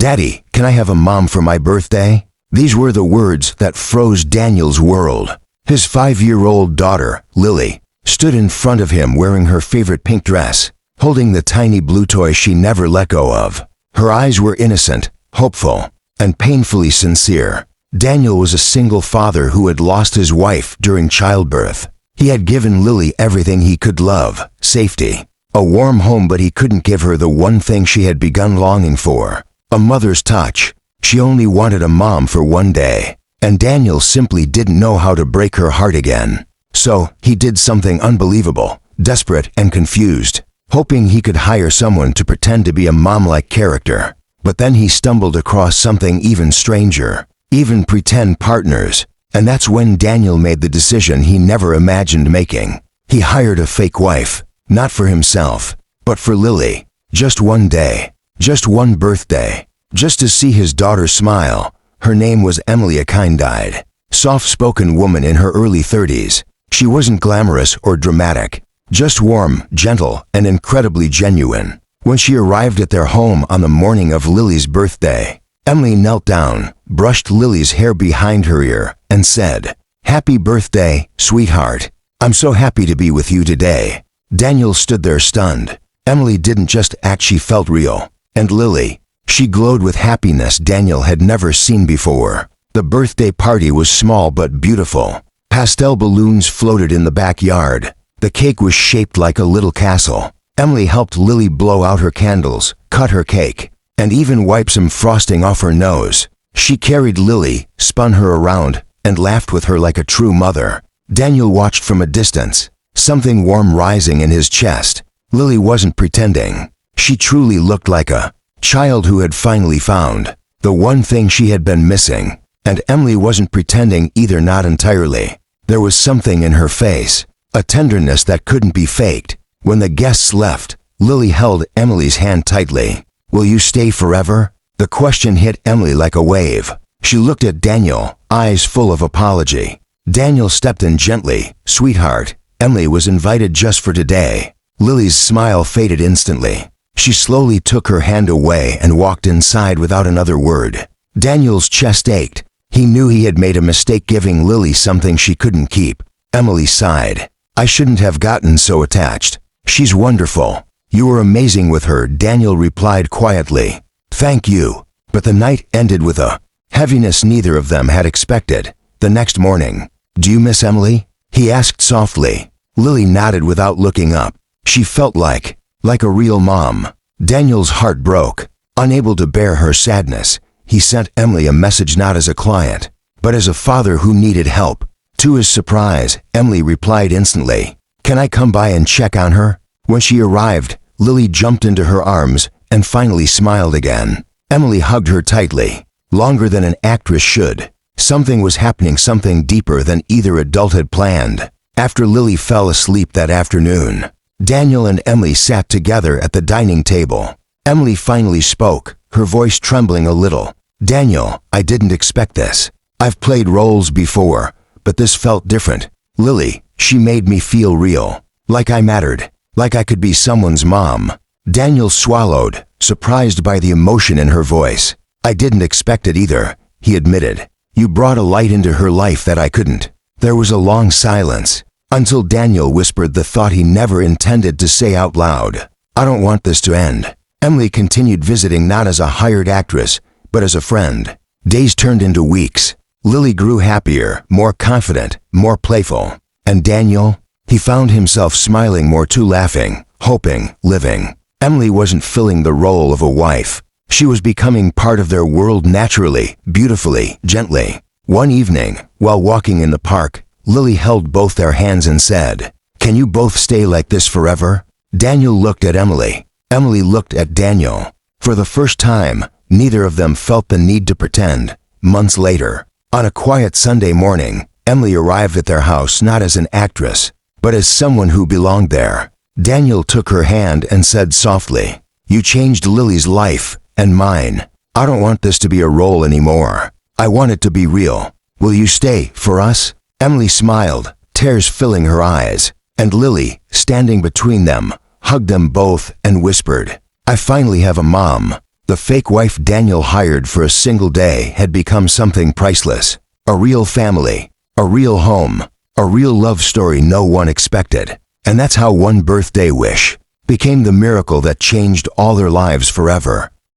"Daddy, can I have a mom for my birthday?" These were the words that froze Daniel's world. His 5-year-old daughter, Lily, stood in front of him wearing her favorite pink dress, holding the tiny blue toy she never let go of. Her eyes were innocent, hopeful, and painfully sincere. Daniel was a single father who had lost his wife during childbirth. He had given Lily everything he could love, safety, a warm home, but he couldn't give her the one thing she had begun longing for, a mother's touch. She only wanted a mom for one day, and Daniel simply didn't know how to break her heart again. So, he did something unbelievable, desperate and confused, hoping he could hire someone to pretend to be a mom-like character. But then he stumbled across something even stranger, even pretend partners, and that's when Daniel made the decision he never imagined making. He hired a fake wife, not for himself, but for Lily. Just one day, just one birthday, just to see his daughter smile. Her name was Emily, a kind-eyed, soft-spoken woman in her early 30s. She wasn't glamorous or dramatic, just warm, gentle, and incredibly genuine. When she arrived at their home on the morning of Lily's birthday, Emily knelt down, brushed Lily's hair behind her ear, and said, "Happy birthday, sweetheart. I'm so happy to be with you today." Daniel stood there stunned. Emily didn't just act, she felt real. And Lily, she glowed with happiness Daniel had never seen before. The birthday party was small but beautiful. Pastel balloons floated in the backyard. The cake was shaped like a little castle. Emily helped Lily blow out her candles, cut her cake, and even wipe some frosting off her nose. She carried Lily, spun her around, and laughed with her like a true mother. Daniel watched from a distance, something warm rising in his chest. Lily wasn't pretending. She truly looked like a child who had finally found the one thing she had been missing. And Emily wasn't pretending either, not entirely. There was something in her face, a tenderness that couldn't be faked. When the guests left, Lily held Emily's hand tightly. "Will you stay forever?" The question hit Emily like a wave. She looked at Daniel, eyes full of apology. Daniel stepped in gently. "Sweetheart, Emily was invited just for today." Lily's smile faded instantly. She slowly took her hand away and walked inside without another word. Daniel's chest ached. He knew he had made a mistake giving Lily something she couldn't keep. Emily sighed. "I shouldn't have gotten so attached. She's wonderful. You were amazing with her," Daniel replied quietly. "Thank you." But the night ended with a heaviness neither of them had expected. The next morning, "Do you miss Emily?" he asked softly. Lily nodded without looking up. She felt like a real mom. Daniel's heart broke. Unable to bear her sadness, he sent Emily a message, not as a client, but as a father who needed help. To his surprise, Emily replied instantly, "Can I come by and check on her?" When she arrived, Lily jumped into her arms and finally smiled again. Emily hugged her tightly, longer than an actress should. Something was happening, something deeper than either adult had planned. After Lily fell asleep that afternoon, Daniel and Emily sat together at the dining table. Emily finally spoke, her voice trembling a little. "Daniel, I didn't expect this. I've played roles before, but this felt different. Lily, she made me feel real, like I mattered, like I could be someone's mom." Daniel swallowed, surprised by the emotion in her voice. "I didn't expect it either," he admitted. "You brought a light into her life that I couldn't." There was a long silence, until Daniel whispered the thought he never intended to say out loud. "I don't want this to end." Emily continued visiting, not as a hired actress, but as a friend. Days turned into weeks. Lily grew happier, more confident, more playful. And Daniel? He found himself smiling more too, laughing, hoping, living. Emily wasn't filling the role of a wife. She was becoming part of their world naturally, beautifully, gently. One evening, while walking in the park, Lily held both their hands and said, "Can you both stay like this forever?" Daniel looked at Emily. Emily looked at Daniel. For the first time, neither of them felt the need to pretend. Months later, on a quiet Sunday morning, Emily arrived at their house not as an actress, but as someone who belonged there. Daniel took her hand and said softly, "You changed Lily's life, and mine. I don't want this to be a role anymore. I want it to be real. Will you stay for us?" Emily smiled, tears filling her eyes, and Lily, standing between them, hugged them both and whispered, "I finally have a mom." The fake wife Daniel hired for a single day had become something priceless. A real family, a real home, a real love story no one expected. And that's how one birthday wish became the miracle that changed all their lives forever.